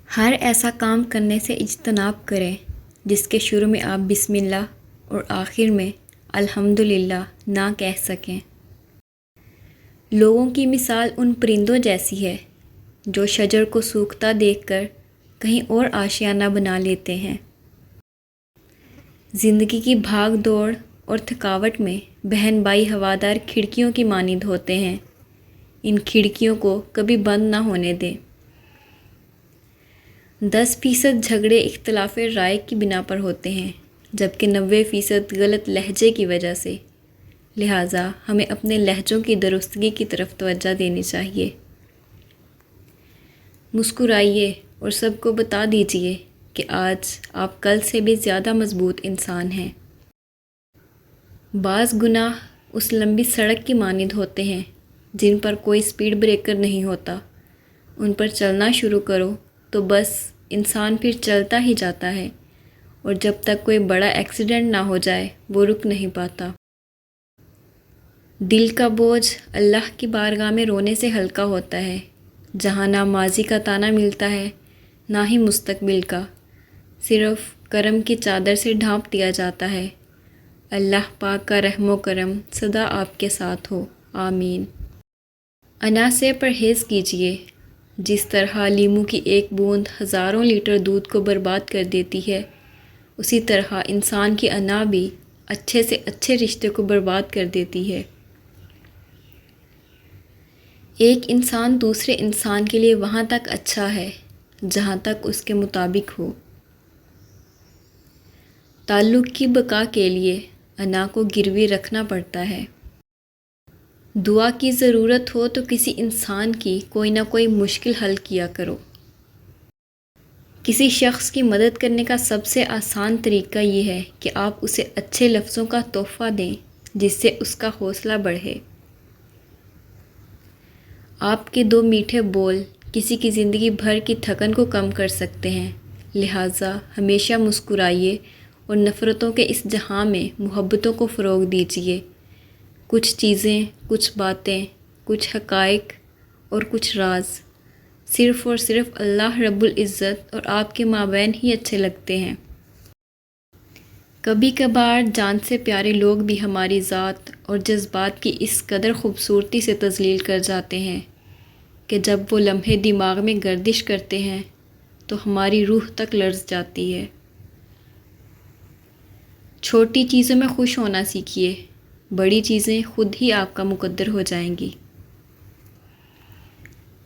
ہر ایسا کام کرنے سے اجتناب کریں جس کے شروع میں آپ بسم اللہ اور آخر میں الحمدللہ نہ کہہ سکیں۔ لوگوں کی مثال ان پرندوں جیسی ہے جو شجر کو سوکھتا دیکھ کر کہیں اور آشیانہ بنا لیتے ہیں۔ زندگی کی بھاگ دوڑ اور تھکاوٹ میں بہن بھائی ہوادار کھڑکیوں کی مانند ہوتے ہیں۔ ان کھڑکیوں کو کبھی بند نہ ہونے دیں۔ 10% جھگڑے اختلاف رائے کی بنا پر ہوتے ہیں جبکہ 90% غلط لہجے کی وجہ سے۔ لہٰذا ہمیں اپنے لہجوں کی درستگی کی طرف توجہ دینی چاہیے۔ مسکرائیے اور سب کو بتا دیجیے کہ آج آپ کل سے بھی زیادہ مضبوط انسان ہیں۔ بعض گناہ اس لمبی سڑک کی مانند ہوتے ہیں جن پر کوئی سپیڈ بریکر نہیں ہوتا۔ ان پر چلنا شروع کرو تو بس انسان پھر چلتا ہی جاتا ہے اور جب تک کوئی بڑا ایکسیڈنٹ نہ ہو جائے وہ رک نہیں پاتا۔ دل کا بوجھ اللہ کی بارگاہ میں رونے سے ہلکا ہوتا ہے جہاں نہ ماضی کا تانا ملتا ہے نہ ہی مستقبل کا، صرف کرم کی چادر سے ڈھانپ دیا جاتا ہے۔ اللہ پاک کا رحم و کرم سدا آپ کے ساتھ ہو، آمین۔ انا سے پرہیز کیجیے۔ جس طرح لیموں کی ایک بوند ہزاروں لیٹر دودھ کو برباد کر دیتی ہے، اسی طرح انسان کی انا بھی اچھے سے اچھے رشتے کو برباد کر دیتی ہے۔ ایک انسان دوسرے انسان کے لیے وہاں تک اچھا ہے جہاں تک اس کے مطابق ہو۔ تعلق کی بقا کے لیے انا کو گروی رکھنا پڑتا ہے۔ دعا کی ضرورت ہو تو کسی انسان کی کوئی نہ کوئی مشکل حل کیا کرو۔ کسی شخص کی مدد کرنے کا سب سے آسان طریقہ یہ ہے کہ آپ اسے اچھے لفظوں کا تحفہ دیں جس سے اس کا حوصلہ بڑھے۔ آپ کے 2 میٹھے بول کسی کی زندگی بھر کی تھکن کو کم کر سکتے ہیں، لہٰذا ہمیشہ مسکرائیے اور نفرتوں کے اس جہاں میں محبتوں کو فروغ دیجیے۔ کچھ چیزیں، کچھ باتیں، کچھ حقائق اور کچھ راز صرف اور صرف اللہ رب العزت اور آپ کے مابین ہی اچھے لگتے ہیں۔ کبھی کبھار جان سے پیارے لوگ بھی ہماری ذات اور جذبات کی اس قدر خوبصورتی سے تذلیل کر جاتے ہیں کہ جب وہ لمحے دماغ میں گردش کرتے ہیں تو ہماری روح تک لرز جاتی ہے۔ چھوٹی چیزوں میں خوش ہونا سیکھیے، بڑی چیزیں خود ہی آپ کا مقدر ہو جائیں گی۔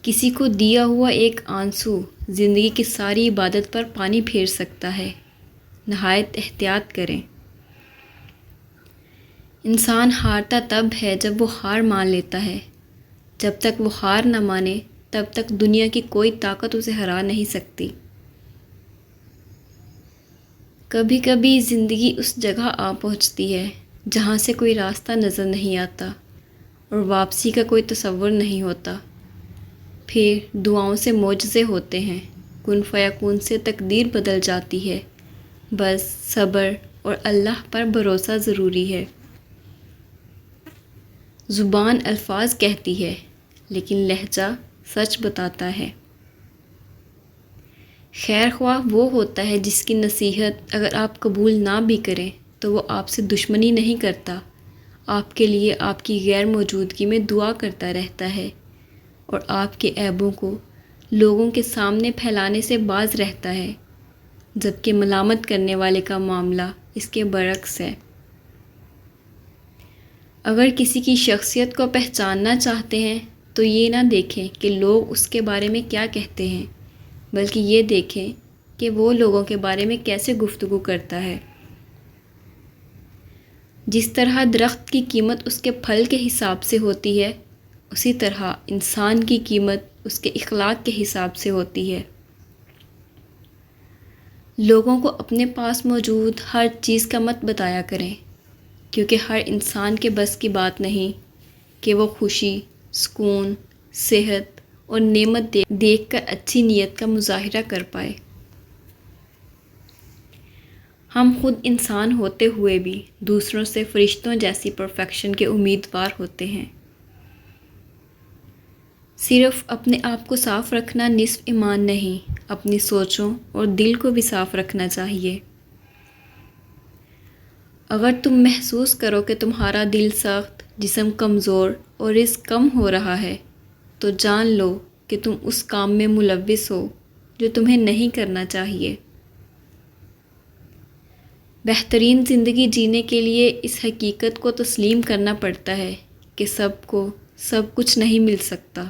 کسی کو دیا ہوا ایک آنسو زندگی کی ساری عبادت پر پانی پھیر سکتا ہے۔ نہایت احتیاط کریں۔ انسان ہارتا تب ہے جب وہ ہار مان لیتا ہے۔ جب تک وہ ہار نہ مانے تب تک دنیا کی کوئی طاقت اسے ہرا نہیں سکتی۔ کبھی کبھی زندگی اس جگہ آ پہنچتی ہے جہاں سے کوئی راستہ نظر نہیں آتا اور واپسی کا کوئی تصور نہیں ہوتا۔ پھر دعاؤں سے معجزے ہوتے ہیں، کن فیکون سے تقدیر بدل جاتی ہے۔ بس صبر اور اللہ پر بھروسہ ضروری ہے۔ زبان الفاظ کہتی ہے لیکن لہجہ سچ بتاتا ہے۔ خیر خواہ وہ ہوتا ہے جس کی نصیحت اگر آپ قبول نہ بھی کریں تو وہ آپ سے دشمنی نہیں کرتا، آپ کے لیے آپ کی غیر موجودگی میں دعا کرتا رہتا ہے اور آپ کے عیبوں کو لوگوں کے سامنے پھیلانے سے باز رہتا ہے، جبکہ ملامت کرنے والے کا معاملہ اس کے برعکس ہے۔ اگر کسی کی شخصیت کو پہچاننا چاہتے ہیں تو یہ نہ دیکھیں کہ لوگ اس کے بارے میں کیا کہتے ہیں، بلکہ یہ دیکھیں کہ وہ لوگوں کے بارے میں کیسے گفتگو کرتا ہے۔ جس طرح درخت کی قیمت اس کے پھل کے حساب سے ہوتی ہے، اسی طرح انسان کی قیمت اس کے اخلاق کے حساب سے ہوتی ہے۔ لوگوں کو اپنے پاس موجود ہر چیز کا مت بتایا کریں، کیونکہ ہر انسان کے بس کی بات نہیں کہ وہ خوشی، سکون، صحت اور نعمت دیکھ کر اچھی نیت کا مظاہرہ کر پائے۔ ہم خود انسان ہوتے ہوئے بھی دوسروں سے فرشتوں جیسی پرفیکشن کے امیدوار ہوتے ہیں۔ صرف اپنے آپ کو صاف رکھنا نصف ایمان نہیں، اپنی سوچوں اور دل کو بھی صاف رکھنا چاہیے۔ اگر تم محسوس کرو کہ تمہارا دل سخت، جسم کمزور اور رزق کم ہو رہا ہے تو جان لو کہ تم اس کام میں ملوث ہو جو تمہیں نہیں کرنا چاہیے۔ بہترین زندگی جینے کے لیے اس حقیقت کو تسلیم کرنا پڑتا ہے کہ سب کو سب کچھ نہیں مل سکتا۔